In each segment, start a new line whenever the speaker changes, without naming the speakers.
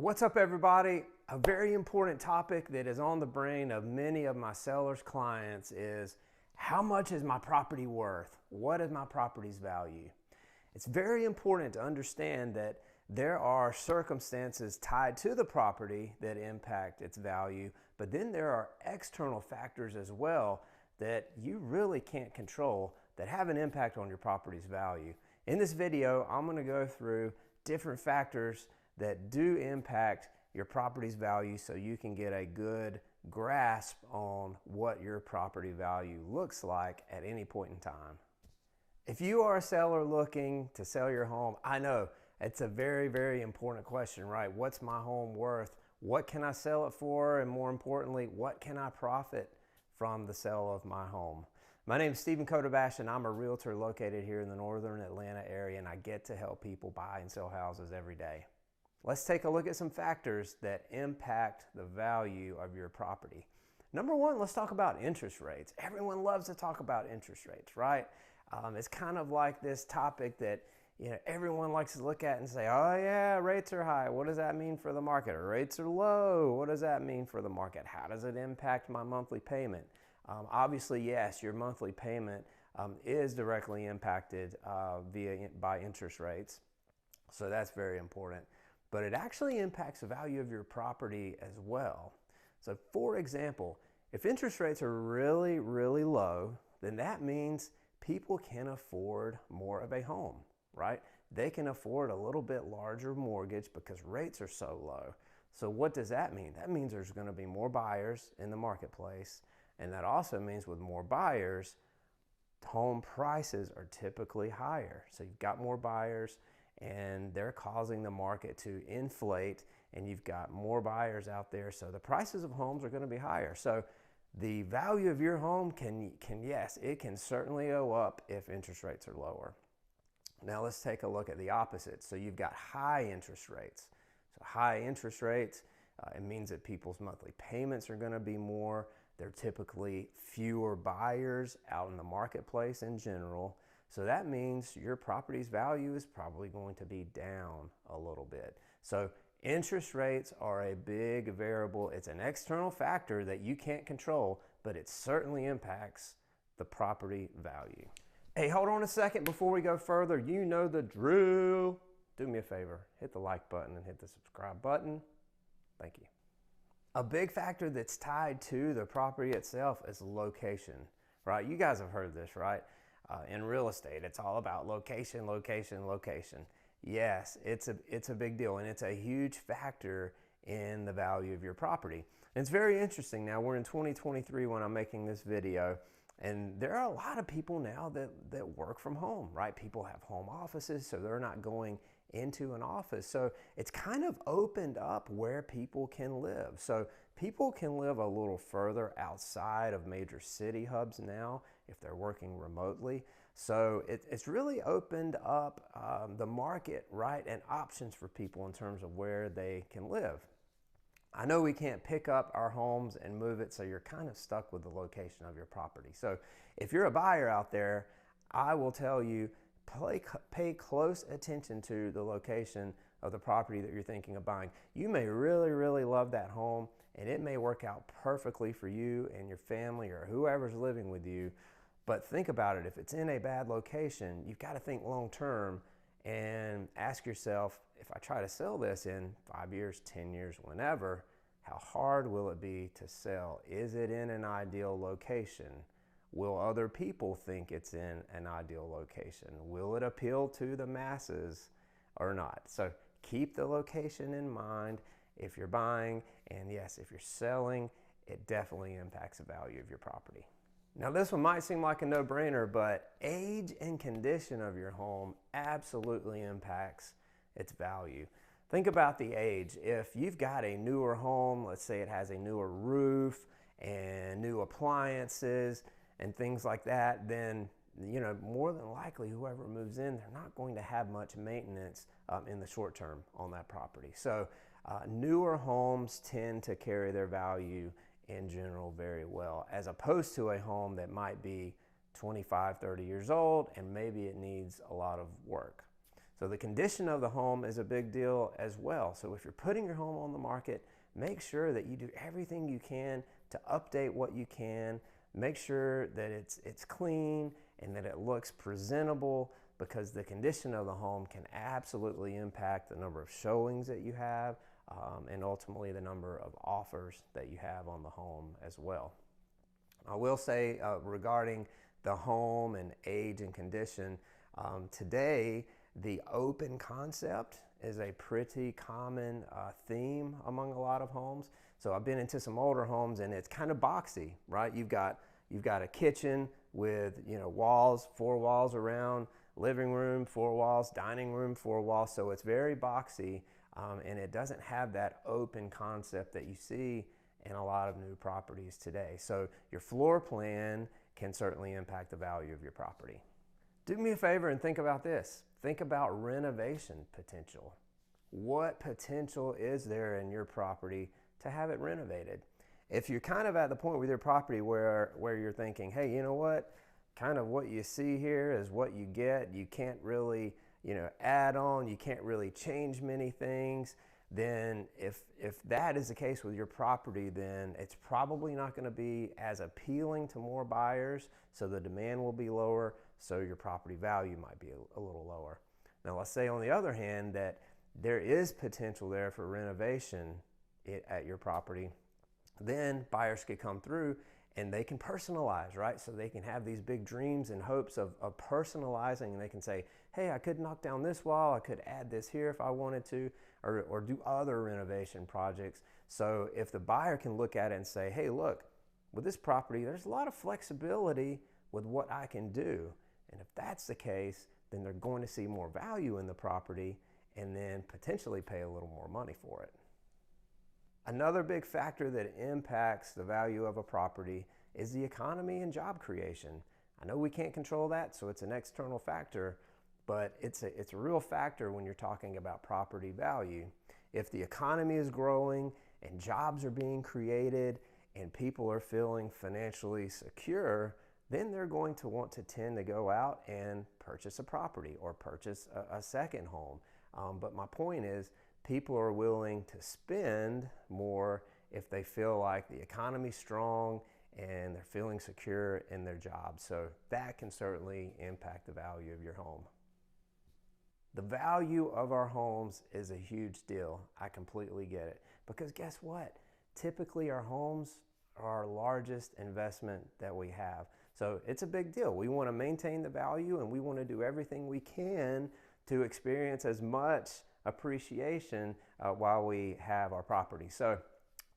What's up, everybody? A very important topic that is on the brain of many of my sellers' clients is how much is my property worth? What is my property's value? It's very important to understand that there are circumstances tied to the property that impact its value, but then there are external factors as well that you really can't control that have an impact on your property's value. In this video, I'm going to go through different factors that do impact your property's value so you can get a good grasp on what your property value looks like at any point in time. If you are a seller looking to sell your home, I know it's a very, very important question, right? What's my home worth? What can I sell it for? And more importantly, what can I profit from the sale of my home? My name is Stephen Kotobash, and I'm a realtor located here in the northern Atlanta area, and I get to help people buy and sell houses every day. Let's take a look at some factors that impact the value of your property. Number one, let's talk about interest rates. Everyone loves to talk about interest rates, right? It's kind of like this topic that everyone likes to look at and say, oh yeah, rates are high. What does that mean for the market? Or rates are low. What does that mean for the market? How does it impact my monthly payment? Obviously, yes, your monthly payment is directly impacted by interest rates. So that's very important. But it actually impacts the value of your property as well. So for example, if interest rates are really, really low, then that means people can afford more of a home, right? They can afford a little bit larger mortgage because rates are so low. So what does that mean? That means there's going to be more buyers in the marketplace. And that also means with more buyers, home prices are typically higher. So you've got more buyers, and they're causing the market to inflate, and you've got more buyers out there, so the prices of homes are going to be higher. So the value of your home yes, it can certainly go up if interest rates are lower. Now let's take a look at the opposite. So you've got high interest rates. So high interest rates, it means that people's monthly payments are going to be more. There are typically fewer buyers out in the marketplace in general. So that means your property's value is probably going to be down a little bit. So interest rates are a big variable. It's an external factor that you can't control, but it certainly impacts the property value. Hey, hold on a second before we go further. You know the drill. Do me a favor, hit the like button and hit the subscribe button. Thank you. A big factor that's tied to the property itself is location, right? You guys have heard this, right? In real estate, it's all about location, location, location. Yes, it's a big deal, and it's a huge factor in the value of your property. And it's very interesting. Now, we're in 2023 when I'm making this video, and there are a lot of people now that work from home, right? People have home offices, so they're not going into an office. So it's kind of opened up where people can live. So people can live a little further outside of major city hubs now if they're working remotely. So it's really opened up the market, right, and options for people in terms of where they can live. I know we can't pick up our homes and move it, so you're kind of stuck with the location of your property. So if you're a buyer out there, I will tell you, pay close attention to the location of the property that you're thinking of buying. You may really, really love that home, and it may work out perfectly for you and your family or whoever's living with you. But think about it. If it's in a bad location, you've got to think long term and ask yourself, if I try to sell this in 5 years, 10 years, whenever, how hard will it be to sell? Is it in an ideal location? Will other people think it's in an ideal location? Will it appeal to the masses or not? So keep the location in mind if you're buying, and yes, if you're selling, it definitely impacts the value of your property. Now this one might seem like a no-brainer, but age and condition of your home absolutely impacts its value. Think about the age. If you've got a newer home, let's say it has a newer roof and new appliances and things like that, then more than likely whoever moves in, they're not going to have much maintenance in the short term on that property. So newer homes tend to carry their value in general very well, as opposed to a home that might be 25, 30 years old and maybe it needs a lot of work. So the condition of the home is a big deal as well. So if you're putting your home on the market, make sure that you do everything you can to update what you can. Make sure that it's clean and that it looks presentable, because the condition of the home can absolutely impact the number of showings that you have, and ultimately the number of offers that you have on the home as well. I will say regarding the home and age and condition, today the open concept is a pretty common theme among a lot of homes. So I've been into some older homes and it's kind of boxy, right? You've got a kitchen with, walls, 4 walls around, living room, 4 walls, dining room, 4 walls. So it's very boxy, and it doesn't have that open concept that you see in a lot of new properties today. So your floor plan can certainly impact the value of your property. Do me a favor and think about this. Think about renovation potential. What potential is there in your property to have it renovated? If you're kind of at the point with your property where you're thinking, hey, you know what? Kind of what you see here is what you get. You can't really, add on. You can't really change many things. Then if that is the case with your property, then it's probably not going to be as appealing to more buyers, so the demand will be lower, so your property value might be a little lower. Now let's say on the other hand that there is potential there for renovation at your property, then buyers could come through and they can personalize, right? So they can have these big dreams and hopes of personalizing, and they can say, hey, I could knock down this wall, I could add this here if I wanted to, or do other renovation projects. So if the buyer can look at it and say, hey, look, with this property, there's a lot of flexibility with what I can do. And if that's the case, then they're going to see more value in the property and then potentially pay a little more money for it. Another big factor that impacts the value of a property is the economy and job creation. I know we can't control that, so it's an external factor, but it's a real factor when you're talking about property value. If the economy is growing and jobs are being created and people are feeling financially secure, then they're going to want to tend to go out and purchase a property or purchase a second home. But my point is, people are willing to spend more if they feel like the economy's strong and they're feeling secure in their job. So that can certainly impact the value of your home. The value of our homes is a huge deal. I completely get it. Because guess what? Typically our homes are our largest investment that we have. So it's a big deal. We want to maintain the value and we want to do everything we can to experience as much appreciation while we have our property. So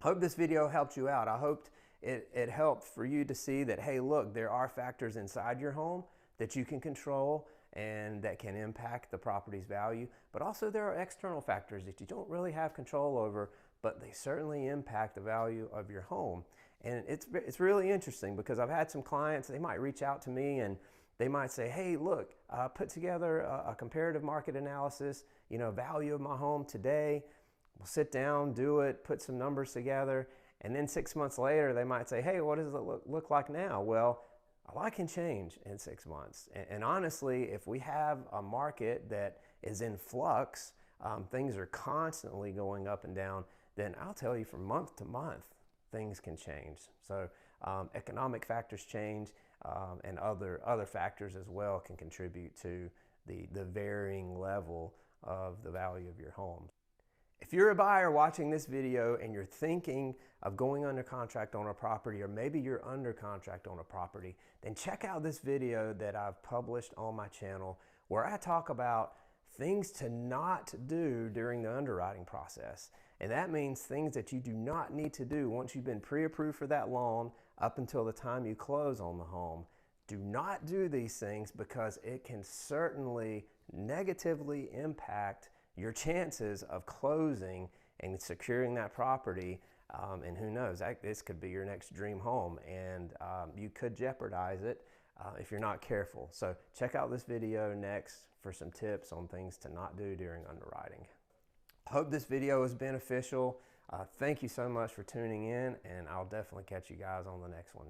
I hope this video helped you out. I hoped it helped for you to see that, hey, look, there are factors inside your home that you can control and that can impact the property's value, but also there are external factors that you don't really have control over, but they certainly impact the value of your home. And it's really interesting because I've had some clients, they might reach out to me and they might say, hey, look, put together a comparative market analysis, value of my home today. We'll sit down, do it, put some numbers together, and then 6 months later, they might say, hey, what does it look like now? Well, a lot can change in 6 months. And honestly, if we have a market that is in flux, things are constantly going up and down, then I'll tell you from month to month, things can change. So economic factors change, and other factors as well can contribute to the varying level of the value of your home. If you're a buyer watching this video and you're thinking of going under contract on a property, or maybe you're under contract on a property, then check out this video that I've published on my channel where I talk about things to not do during the underwriting process. And that means things that you do not need to do once you've been pre-approved for that loan up until the time you close on the home. Do not do these things because it can certainly negatively impact your chances of closing and securing that property. And who knows, this could be your next dream home, and you could jeopardize it if you're not careful. So check out this video next for some tips on things to not do during underwriting. Hope this video was beneficial. Thank you so much for tuning in, and I'll definitely catch you guys on the next one.